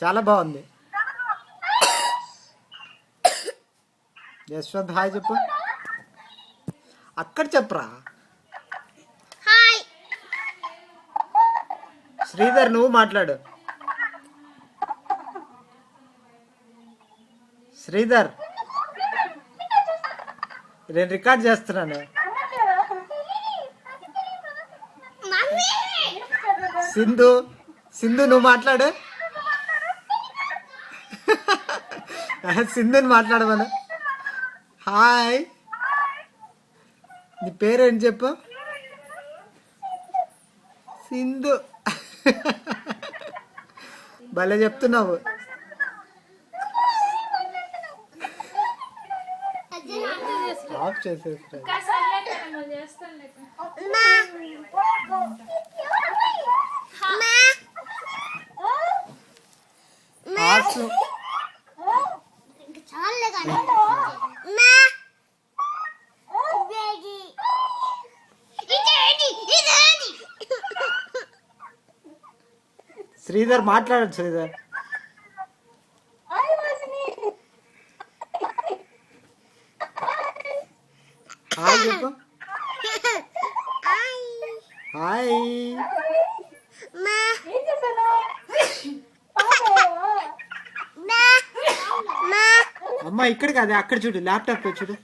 చాలా బాగుంది. యశ్వంత్ హాయ్ చెప్పు. అక్కడ చెప్పరా. శ్రీధర్ నువ్వు మాట్లాడు. శ్రీధర్ నేను రికార్డ్ చేస్తున్నాను. సింధు సింధు నువ్వు మాట్లాడు. సింధుని మాట్లాడమను. హాయ్ నీ పేరేంటి చెప్పు. సింధు భలే చెప్తున్నావు. ఆఫ్ చేసేస్తా. శ్రీధర్ మాట్లాడచ్చు. శ్రీధర్ హాయ్ చెప్పు. హాయ్ అమ్మ ఇక్కడ కాదు అక్కడ చూడు, ల్యాప్టాప్ చూడు.